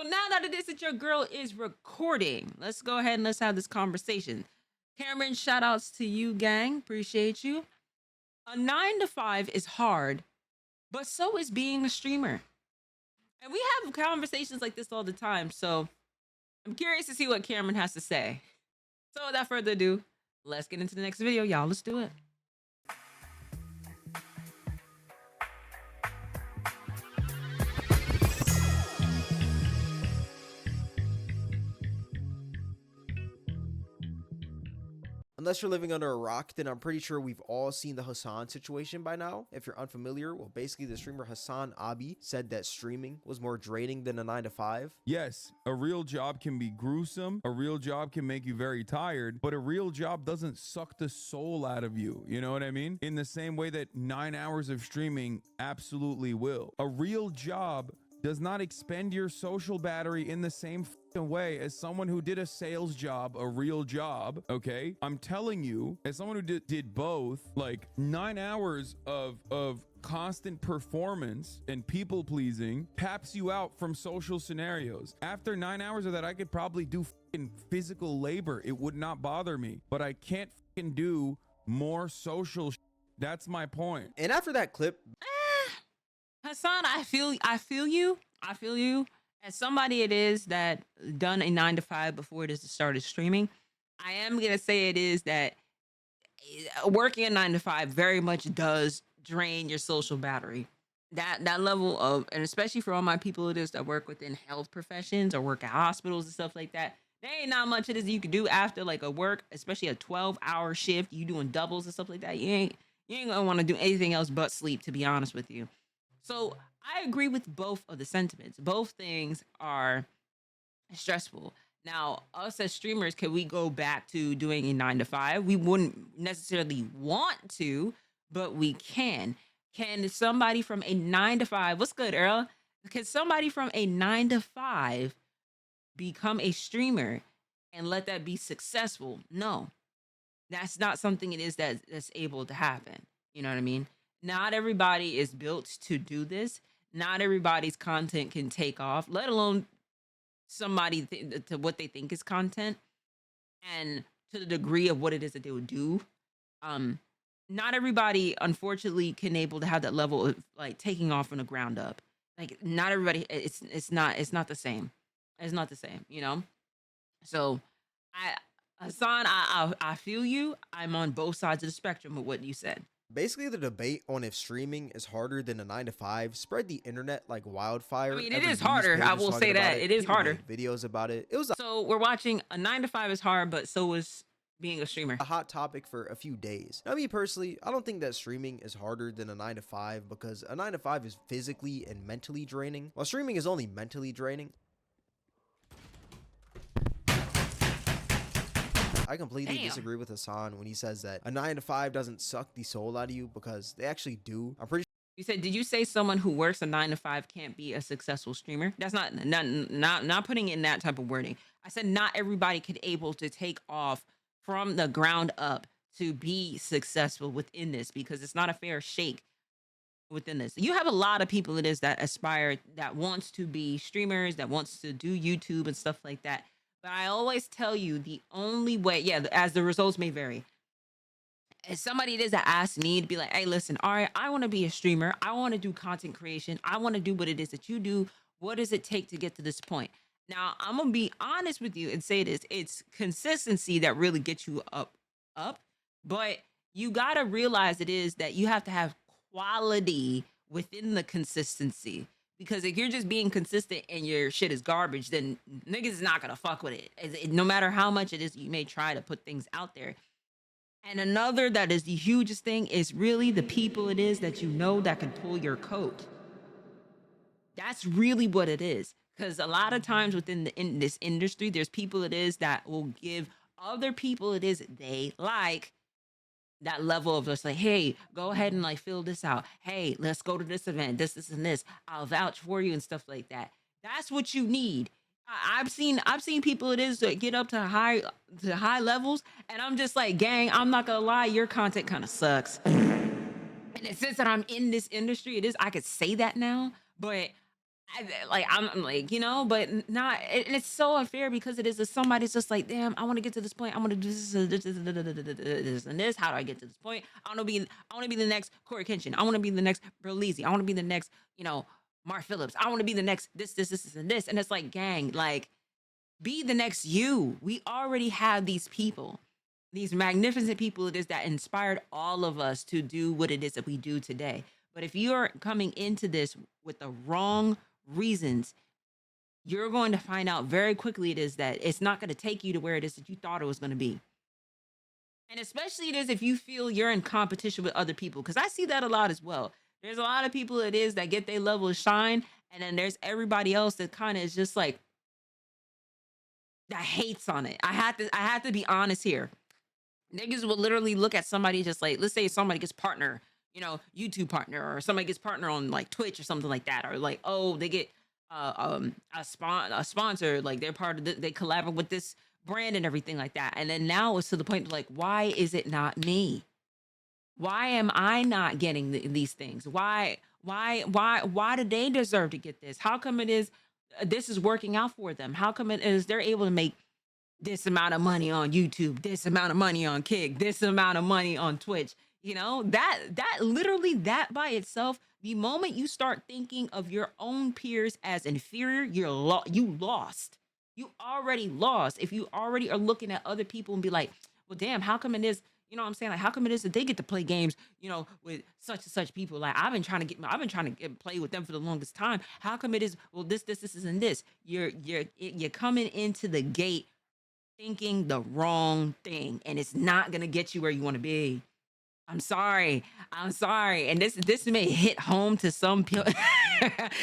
So now that it is that your girl is recording, let's go ahead and let's have this conversation. Cameron, shout outs to you, gang. Appreciate you. A 9 to 5 is hard, but so is being a streamer. And we have conversations like this all the time. So I'm curious to see what Cameron has to say. So without further ado, let's get into the next video, y'all. Let's do it. Unless you're living under a rock, then I'm pretty sure we've all seen the Hassan situation by now. If you're unfamiliar, well, basically the streamer Hassan Abi said that streaming was more draining than a 9 to 5. Yes, a real job can be gruesome. A real job can make you very tired, but a real job doesn't suck the soul out of you. You know what I mean? In the same way that 9 hours of streaming absolutely will. A real job does not expend your social battery in the same way as someone who did a sales job, a real job. Okay, I'm telling you, as someone who did both, like 9 hours of constant performance and people pleasing taps you out from social scenarios. After 9 hours of that, I could probably do physical labor. It would not bother me, but I can't do more social. That's my point. And after that clip, Hassan, I feel you. As somebody it is that done a 9 to 5 before it is started streaming, I am gonna say it is that working a 9 to 5 very much does drain your social battery. That level of, and especially for all my people it is that work within health professions or work at hospitals and stuff like that, there ain't not much it is you could do after like a work, especially a 12-hour shift. You doing doubles and stuff like that. You ain't gonna want to do anything else but sleep, to be honest with you. So I agree with both of the sentiments. Both things are stressful. Now, us as streamers, can we go back to doing a 9 to 5? We wouldn't necessarily want to, but we can. Can somebody from a 9 to 5, what's good, Earl? Can somebody from a 9 to 5 become a streamer and let that be successful? No, that's not something it is that's able to happen. You know what I mean? Not everybody is built to do this. Not everybody's content can take off, let alone somebody to what they think is content and to the degree of what it is that they would do. Not everybody, unfortunately, can able to have that level of like taking off from the ground up. Like not everybody, it's not the same. It's not the same, you know? So Hassan, I feel you. I'm on both sides of the spectrum with what you said. basically the debate on if streaming is harder than a 9 to 5 spread the internet like wildfire. I mean, it is harder. I will say that it is harder. Videos about it. It was so we're watching a 9 to 5 is hard, but so is being a streamer. A hot topic for a few days. Now, me personally, I don't think that streaming is harder than a 9 to 5 because a 9 to 5 is physically and mentally draining, while streaming is only mentally draining. I completely disagree with Hassan when he says that a 9 to 5 doesn't suck the soul out of you, because they actually do. I'm pretty You said, did you say someone who works a 9 to 5 can't be a successful streamer? That's not putting in that type of wording. I said not everybody could able to take off from the ground up to be successful within this, because it's not a fair shake within this. You have a lot of people it is that aspire, that wants to be streamers, that wants to do YouTube and stuff like that. But I always tell you the only way, as the results may vary. As somebody it is that asks me to be like, hey, listen, all right, I want to be a streamer. I want to do content creation. I want to do what it is that you do. What does it take to get to this point? Now, I'm going to be honest with you and say this. It's consistency that really gets you up. But you got to realize it is that you have to have quality within the consistency. Because if you're just being consistent and your shit is garbage, then niggas is not going to fuck with it. No matter how much it is you may try to put things out there. And another that is the hugest thing is really the people it is that you know that can pull your coat. That's really what it is. Because a lot of times within this industry, there's people it is that will give other people it is they like that level of just like, hey, go ahead and like fill this out. Hey, let's go to this event, this, and this. I'll vouch for you and stuff like that. That's what you need. I've seen people it is that get up to high levels, and I'm just like, gang, I'm not gonna lie, your content kind of sucks. And since that I'm in this industry, it is, I could say that now, but I'm like, but not, and it's so unfair because it is. Somebody's just like, damn, I want to get to this point. I want to do this and this. How do I get to this point? I want to be the next Corey Kenshin. I want to be the next Berlizzi. I want to be the next, Mark Phillips. I want to be the next this, and this. And it's like, gang, like, be the next you. We already have these people, these magnificent people it is that inspired all of us to do what it is that we do today. But if you are coming into this with the wrong reasons, you're going to find out very quickly it is that it's not going to take you to where it is that you thought it was going to be. And especially it is if you feel you're in competition with other people, because I see that a lot as well. There's a lot of people it is that get their level of shine, and then there's everybody else that kind of is just like that hates on it. I had to be honest here. Niggas will literally look at somebody just like, let's say somebody gets partner, YouTube partner, or somebody gets partner on like Twitch or something like that, or like, oh, they get a sponsor, like they're part of they collaborate with this brand and everything like that. And then now it's to the point of like, why is it not me? Why am I not getting these things? Why do they deserve to get this? How come it is this is working out for them? How come it is they're able to make this amount of money on YouTube, this amount of money on Kick, this amount of money on Twitch? That literally, that by itself, the moment you start thinking of your own peers as inferior, you lost. You already lost. If you already are looking at other people and be like, well, damn, how come it is, what I'm saying? Like, how come it is that they get to play games, with such and such people? Like, I've been trying to play with them for the longest time. How come it is, well, this, and this? You're coming into the gate thinking the wrong thing, and it's not gonna get you where you want to be. I'm sorry. And this may hit home to some people.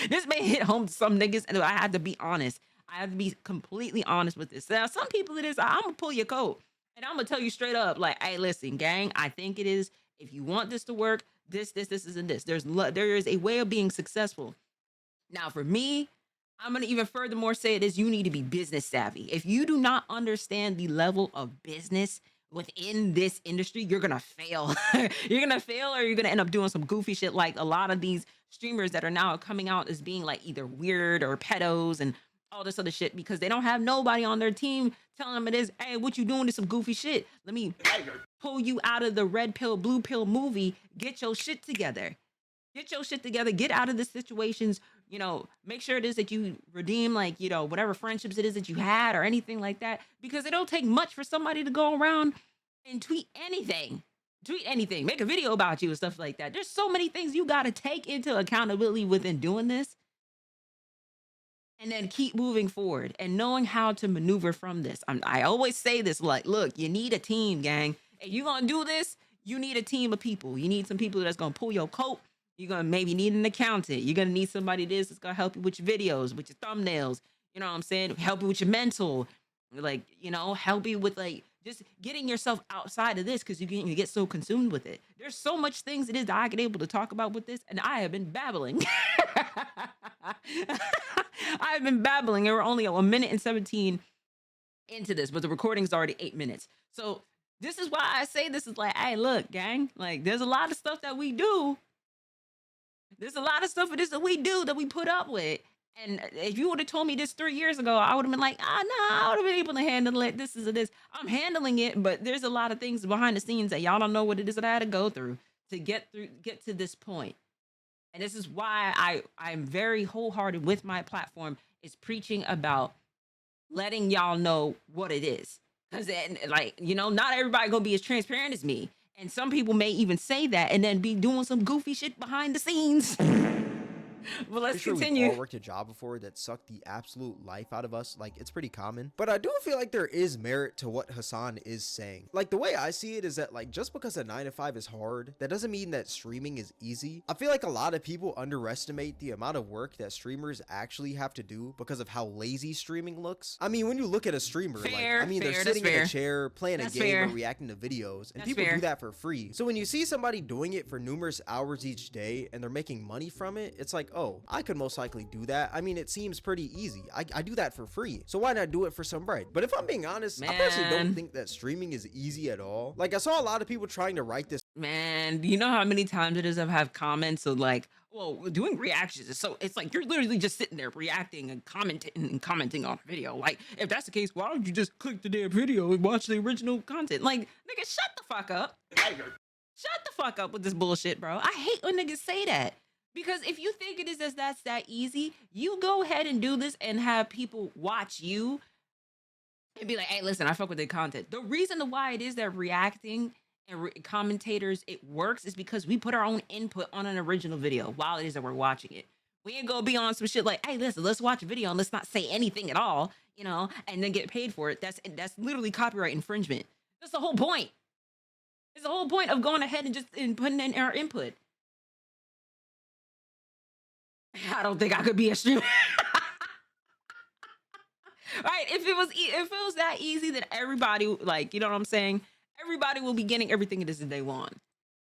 This may hit home to some niggas, and I have to be honest. I have to be completely honest with this. Now, some people it is, I'm gonna pull your coat. And I'm gonna tell you straight up, like, hey, listen, gang, I think it is, if you want this to work, this, and this. There is a way of being successful. Now, for me, I'm gonna even furthermore say it is, you need to be business savvy. If you do not understand the level of business within this industry, you're gonna fail. You're gonna fail, or you're gonna end up doing some goofy shit like a lot of these streamers that are now coming out as being like either weird or pedos and all this other shit, because they don't have nobody on their team telling them it is, hey, what you doing is some goofy shit. Let me pull you out of the red pill, blue pill movie. Get your shit together. Get out of the situations, make sure it is that you redeem, like, whatever friendships it is that you had or anything like that, because it don't take much for somebody to go around and tweet anything, make a video about you and stuff like that. There's so many things you got to take into accountability within doing this. And then keep moving forward and knowing how to maneuver from this. I always say this, like, look, you need a team, gang. If you're going to do this, you need a team of people. You need some people that's going to pull your coat. You're going to maybe need an accountant. You're going to need somebody that's going to help you with your videos, with your thumbnails. You know what I'm saying? Help you with your mental. Like, help you with, like, just getting yourself outside of this, because you get so consumed with it. There's so much things it is that I can able to talk about with this, and I have been babbling. I've been babbling, and we're only 1 minute and 17 into this, but the recording's already 8 minutes. So this is why I say this is like, hey, look, gang, like, there's a lot of stuff that we do. There's a lot of stuff it is that we do that we put up with. And if you would have told me this 3 years ago, I would have been like, no, I would have been able to handle it. This is this. I'm handling it, but there's a lot of things behind the scenes that y'all don't know what it is that I had to go through to get to this point. And this is why I'm very wholehearted with my platform, is preaching about letting y'all know what it is. Because, like, not everybody gonna be as transparent as me. And some people may even say that and then be doing some goofy shit behind the scenes. Well, let's continue. We've all worked a job before that sucked the absolute life out of us. Like, it's pretty common. But I do feel like there is merit to what Hassan is saying. Like, the way I see it is that, like, just because a 9 to 5 is hard, that doesn't mean that streaming is easy. I feel like a lot of people underestimate the amount of work that streamers actually have to do because of how lazy streaming looks. I mean, when you look at a streamer, they're sitting in a chair, playing a game, or reacting to videos, and people do that for free. So when you see somebody doing it for numerous hours each day and they're making money from it, it's like, oh, I could most likely do that. I mean, it seems pretty easy. I do that for free. So why not do it for some bread? But if I'm being honest, I personally don't think that streaming is easy at all. Like, I saw a lot of people trying to write this. Man, you know how many times it is I've had comments of like, well, doing reactions is so, it's like you're literally just sitting there reacting and commenting on a video. Like, if that's the case, why don't you just click the damn video and watch the original content? Like, nigga, shut the fuck up. Shut the fuck up with this bullshit, bro. I hate when niggas say that. Because if you think it is that's that easy, you go ahead and do this and have people watch you and be like, hey, listen, I fuck with the content. The reason why it is that reacting and commentators, it works is because we put our own input on an original video while it is that we're watching it. We ain't gonna be on some shit like, hey, listen, let's watch a video and let's not say anything at all, you know, and then get paid for it. That's literally copyright infringement. That's the whole point. It's the whole point of going ahead and just putting in our input. I don't think I could be a streamer. Right? If it was that easy, then everybody, like, you know what I'm saying? Everybody will be getting everything it is that they want.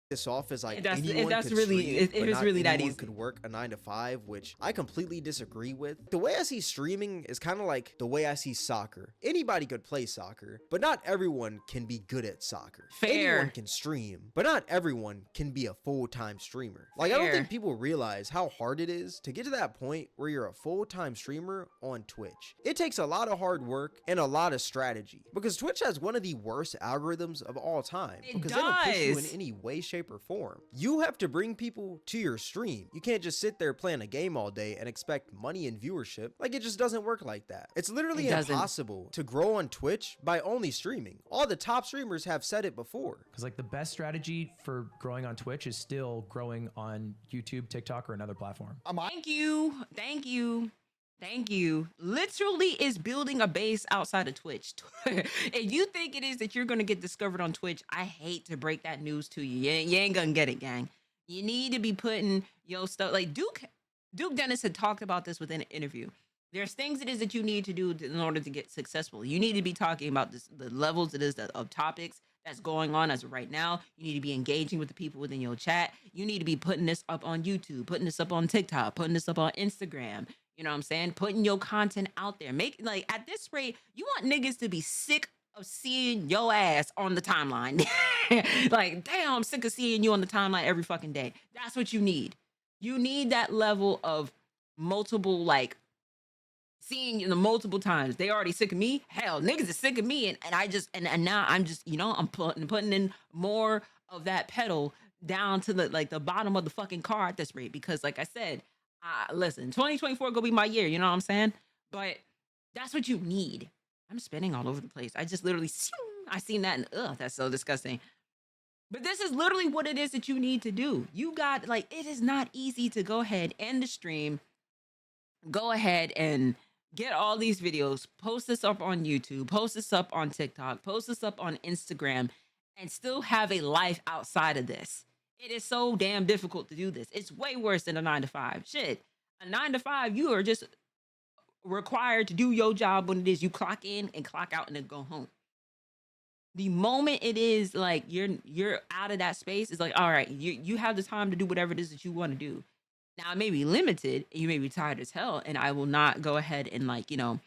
This off as like That's anyone really, could stream, it but was not really that anyone easy. could work a 9 to 5, which I completely disagree with. The way I see streaming is kind of like the way I see soccer. Anybody could play soccer, but not everyone can be good at soccer. Fair. Anyone can stream, but not everyone can be a full-time streamer. Like, I don't Fair. think people realize how hard it is to get to that point where you're a full-time streamer on Twitch. It takes a lot of hard work and a lot of strategy, because Twitch has one of the worst algorithms of all time. It Because they don't push you in does. any way, shape, or form. You have to bring people to your stream. You can't just sit there playing a game all day and expect money and viewership. Like, it just doesn't work like that. It's literally It doesn't. impossible to grow on Twitch by only streaming. All the top streamers have said it before. Because like the best strategy for growing on Twitch is still growing on YouTube, TikTok, or another platform. Thank you. Thank you. Thank you. Literally is building a base outside of Twitch. If you think it is that you're going to get discovered on Twitch, I hate to break that news to you. You ain't going to get it, gang. You need to be putting your stuff, like Duke Dennis had talked about this within an interview. There's things it is that you need to do in order to get successful. You need to be talking about this, the levels it is of topics that's going on as of right now. You need to be engaging with the people within your chat. You need to be putting this up on YouTube, putting this up on TikTok, putting this up on Instagram. You know what I'm saying? Putting your content out there. Make, like, at this rate, you want niggas to be sick of seeing your ass on the timeline. Like, damn, I'm sick of seeing you on the timeline every fucking day. That's what you need. You need that level of multiple, like, seeing you the multiple times. They already sick of me. Hell, niggas is sick of me. And I just, and now I'm just, you know, I'm putting in more of that pedal down to the, like, the bottom of the fucking car at this rate. Because, like I said, listen, 2024 gonna be my year, you know what I'm saying? But that's what you need. I'm spinning all over the place. I just literally, I seen that and that's so disgusting. But this is literally what it is that you need to do. You got, like, it is not easy to go ahead, end the stream, go ahead and get all these videos, post this up on YouTube, post this up on TikTok, post this up on Instagram, and still have a life outside of this. It is so damn difficult to do this. It's way worse than a 9 to 5. Shit, a 9 to 5, you are just required to do your job when it is you clock in and clock out and then go home. The moment it is like you're out of that space, it's like, all right, you have the time to do whatever it is that you want to do. Now it may be limited, and you may be tired as hell, and I will not go ahead and, like, you know,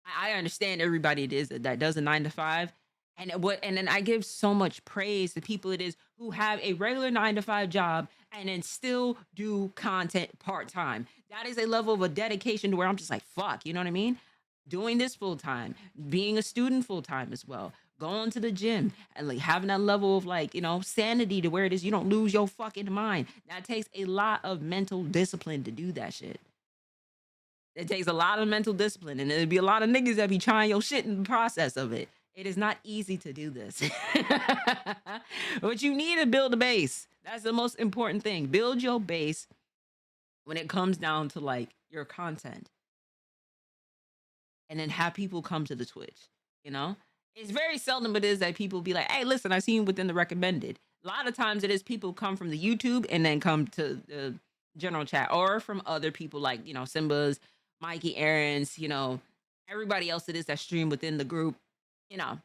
I understand everybody it is that does a 9 to 5. And then I give so much praise to people it is who have a regular 9 to 5 job and then still do content part-time. That is a level of a dedication to where I'm just like, fuck, you know what I mean? Doing this full-time, being a student full-time as well, going to the gym and, like, having that level of, like, you know, sanity to where it is you don't lose your fucking mind. That takes a lot of mental discipline to do that shit. It takes a lot of mental discipline, and there'll be a lot of niggas that be trying your shit in the process of it. It is not easy to do this. But you need to build a base. That's the most important thing. Build your base when it comes down to, like, your content. And then have people come to the Twitch, you know? It's very seldom it is that people be like, hey, listen, I seen you within the recommended. A lot of times it is people come from the YouTube and then come to the general chat, or from other people like, you know, Simba's, Mikey, Aaron's, you know, everybody else it is that stream within the group. You know,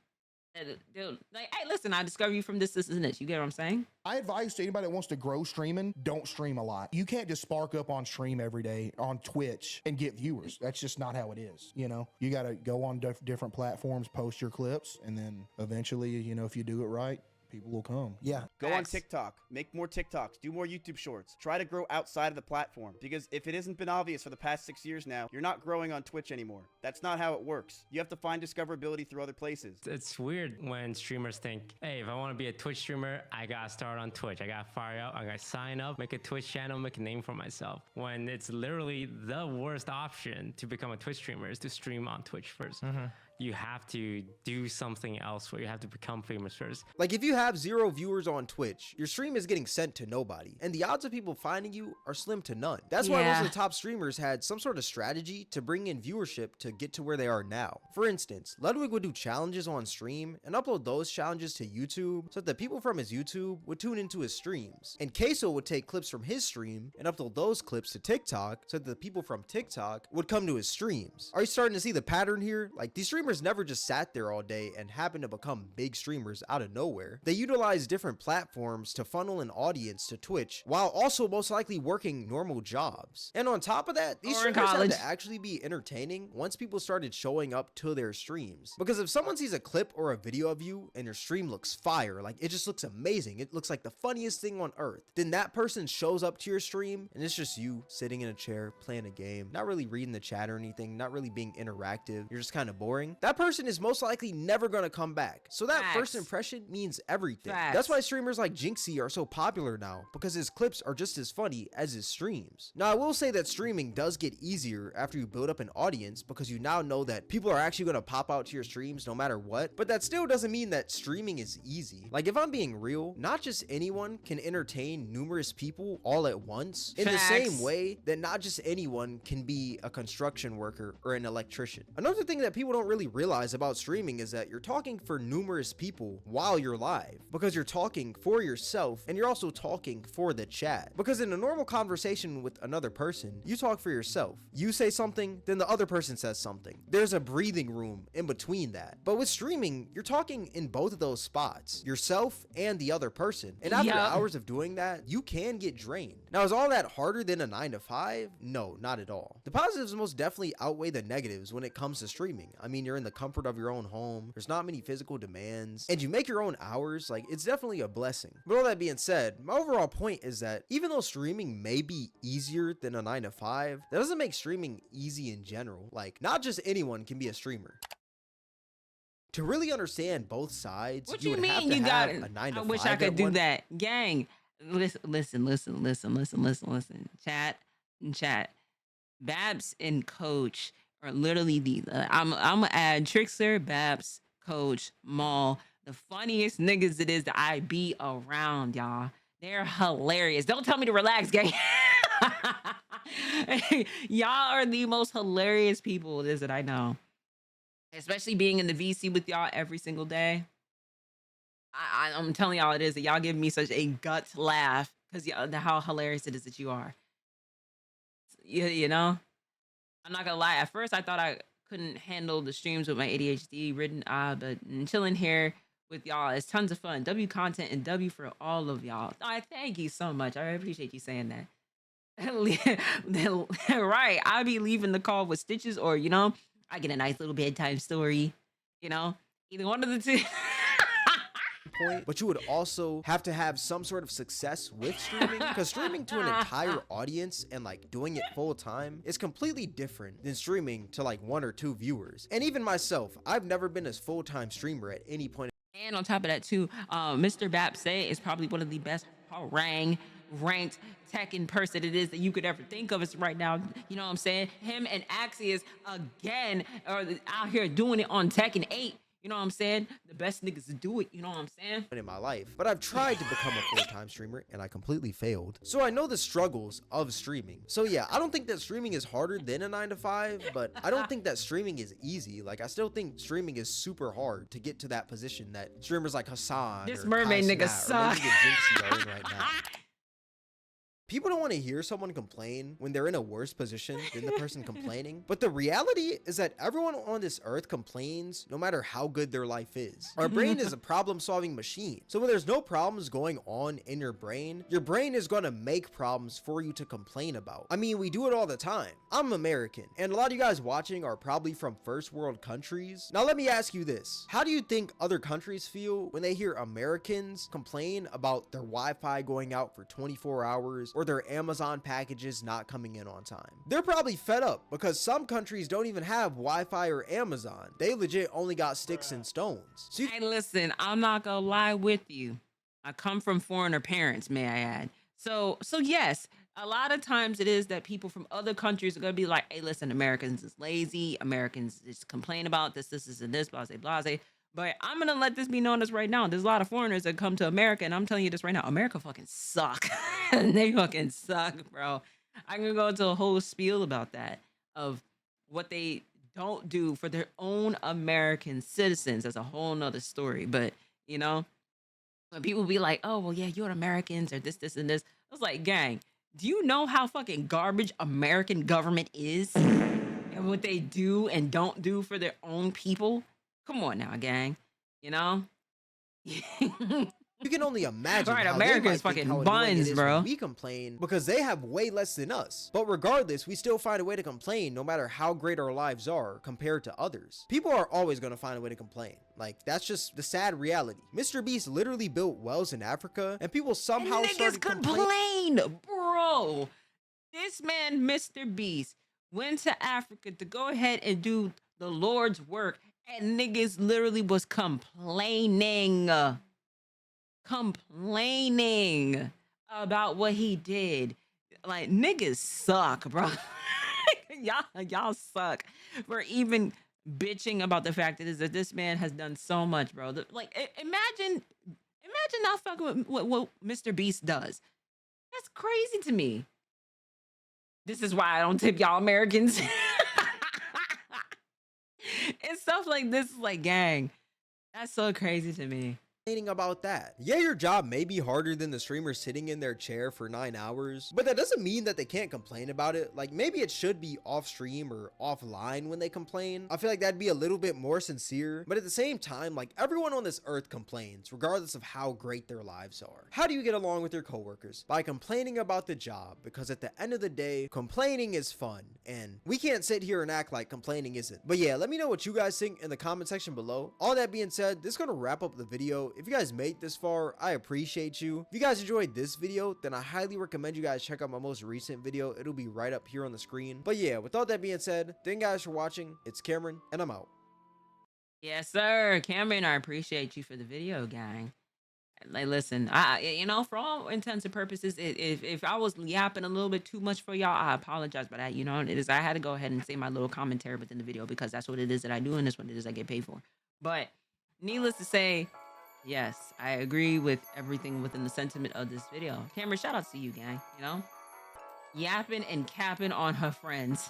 they're like, hey, listen, I discovered you from this, and this. You get what I'm saying? I advise to anybody that wants to grow streaming, don't stream a lot. You can't just spark up on stream every day on Twitch and get viewers. That's just not how it is. You know, you got to go on different platforms, post your clips, and then eventually, you know, if you do it right, people will come. Yeah. Go on Facts. TikTok, make more TikToks, do more YouTube shorts. Try to grow outside of the platform, because if it hasn't been obvious for the past 6 years now, you're not growing on Twitch anymore. That's not how it works. You have to find discoverability through other places. It's weird when streamers think, hey, if I want to be a Twitch streamer, I gotta start on Twitch. I gotta fire up, I gotta sign up, make a Twitch channel, make a name for myself. When it's literally the worst option to become a Twitch streamer is to stream on Twitch 1st. You have to do something else where you have to become famous first. Like if you have 0 viewers on Twitch, your stream is getting sent to nobody, and the odds of people finding you are slim to none. That's why most of the top streamers had some sort of strategy to bring in viewership to get to where they are now. For instance, Ludwig would do challenges on stream and upload those challenges to YouTube so that the people from his YouTube would tune into his streams. And Queso would take clips from his stream and upload those clips to TikTok so that the people from TikTok would come to his streams. Are you starting to see the pattern here? Like these streamers never just sat there all day and happened to become big streamers out of nowhere. They utilize different platforms to funnel an audience to Twitch while also most likely working normal jobs. And on top of that, these streamers had to actually be entertaining once people started showing up to their streams. Because if someone sees a clip or a video of you and your stream looks fire, like it just looks amazing, it looks like the funniest thing on earth, then that person shows up to your stream and it's just you sitting in a chair playing a game, not really reading the chat or anything, not really being interactive, you're just kind of boring. That person is most likely never going to come back. So that first impression means everything. That's why streamers like Jinxie are so popular now, because his clips are just as funny as his streams. Now I will say that streaming does get easier after you build up an audience, because you now know that people are actually going to pop out to your streams no matter what, but that still doesn't mean that streaming is easy. Like if I'm being real, not just anyone can entertain numerous people all at once, in the same way that not just anyone can be a construction worker or an electrician. Another thing that people don't really realize about streaming is that you're talking for numerous people while you're live, because you're talking for yourself and you're also talking for the chat. Because in a normal conversation with another person, you talk for yourself. You say something, then the other person says something. There's a breathing room in between that. But with streaming, you're talking in both of those spots, yourself and the other person. And after hours of doing that, you can get drained. Now, is all that harder than a 9 to 5? No, not at all. The positives most definitely outweigh the negatives when it comes to streaming. I mean, you're in the comfort of your own home, there's not many physical demands, and you make your own hours. Like, it's definitely a blessing. But all that being said, my overall point is that even though streaming may be easier than a 9 to 5, that doesn't make streaming easy in general. Like, not just anyone can be a streamer. To really understand both sides, What you you would have mean to you have got it? a 9 to I 5 wish I could at do one- that. Gang, listen. Chat. Babs and Coach are literally the I'm gonna add Trickster, Babs, Coach, Maul, the funniest niggas it is that I be around, y'all. They're hilarious. Don't tell me to relax, gang. Y'all are the most hilarious people it is that I know. Especially being in the VC with y'all every single day. I'm telling y'all it is that y'all give me such a gut laugh because how hilarious it is that you are. You know? I'm not gonna lie. At first, I thought I couldn't handle the streams with my ADHD ridden, but chilling here with y'all is tons of fun. W content and W for all of y'all. I thank you so much. I appreciate you saying that. Right. I'll be leaving the call with stitches, or I get a nice little bedtime story. Either one of the two. Point, but you would also have to have some sort of success with streaming, because streaming to an entire audience and like doing it full time is completely different than streaming to like 1 or 2 viewers. And even myself, I've never been a full-time streamer at any point. And on top of that too, Mr. Bapse is probably one of the best ranked Tekken person it is that you could ever think of us right now. You know what I'm saying? Him and Axius again are out here doing it on Tekken 8. You know what I'm saying? The best niggas to do it. You know what I'm saying? In my life, but I've tried to become a full-time streamer and I completely failed. So I know the struggles of streaming. So yeah, I don't think that streaming is harder than a 9 to 5, but I don't think that streaming is easy. Like, I still think streaming is super hard to get to that position that streamers like Hassan, This or mermaid Kai nigga Cenat, or maybe suck. even Jinxie are in right now. People don't want to hear someone complain when they're in a worse position than the person complaining. But the reality is that everyone on this earth complains no matter how good their life is. Our brain is a problem-solving machine. So when there's no problems going on in your brain is going to make problems for you to complain about. I mean, we do it all the time. I'm American, and a lot of you guys watching are probably from first world countries. Now let me ask you this. How do you think other countries feel when they hear Americans complain about their Wi-Fi going out for 24 hours or their Amazon packages not coming in on time? They're probably fed up because some countries don't even have Wi-Fi or Amazon. They legit only got sticks and stones. So Hey, listen, I'm not gonna lie with you. I come from foreigner parents, may I add. So yes, a lot of times it is that people from other countries are gonna be like, "Hey, listen, Americans is lazy. Americans just complain about this, and this, blase, blase." But I'm gonna let this be known as right now. There's a lot of foreigners that come to America, and I'm telling you this right now: America fucking suck. They fucking suck, bro. I can go into a whole spiel about that of what they don't do for their own American citizens. That's a whole nother story. But you know, when people be like, "Oh, well, yeah, you're Americans or this, and this," I was like, gang, do you know how fucking garbage American government is and what they do and don't do for their own people? Come on now, gang. You know? you can only imagine Right, how America they is might think fucking how annoying it buns, is bro. when we complain because they have way less than us. But regardless, we still find a way to complain no matter how great our lives are compared to others. People are always going to find a way to complain. Like, that's just the sad reality. Mr. Beast literally built wells in Africa and people somehow And started niggas complaining. complain, bro. This man, Mr. Beast, went to Africa to go ahead and do the Lord's work, and niggas literally was complaining about what he did. Like, niggas suck, bro. y'all suck for even bitching about the fact that this man has done so much, bro. Imagine not fucking with what Mr. Beast does. That's crazy to me. This is why I don't tip y'all Americans. And stuff like this is like, gang, that's so crazy to me. About that. Yeah, your job may be harder than the streamer sitting in their chair for 9 hours, but that doesn't mean that they can't complain about it. Like, maybe it should be off stream or offline when they complain. I feel like that'd be a little bit more sincere, but at the same time, like, everyone on this earth complains regardless of how great their lives are. How do you get along with your coworkers? By complaining about the job, because at the end of the day, complaining is fun, and we can't sit here and act like complaining isn't. But yeah, let me know what you guys think in the comment section below. All that being said, this is gonna wrap up the video. If you guys made it this far, I appreciate you. If you guys enjoyed this video, then I highly recommend you guys check out my most recent video. It'll be right up here on the screen. But yeah, with all that being said, thank you guys for watching. It's Cameron, and I'm out. Yes, sir. Cameron, I appreciate you for the video, gang. Like, listen, you know, for all intents and purposes, if I was yapping a little bit too much for y'all, I apologize. But I had to go ahead and say my little commentary within the video because that's what it is that I do, and that's what it is I get paid for. But needless to say, yes, I agree with everything within the sentiment of this video. Cameron, shout out to you, gang. You know, yapping and capping on her friends.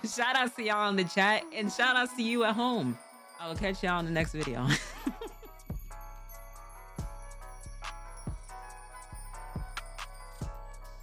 Shout out to y'all in the chat, and shout out to you at home. I will catch y'all in the next video.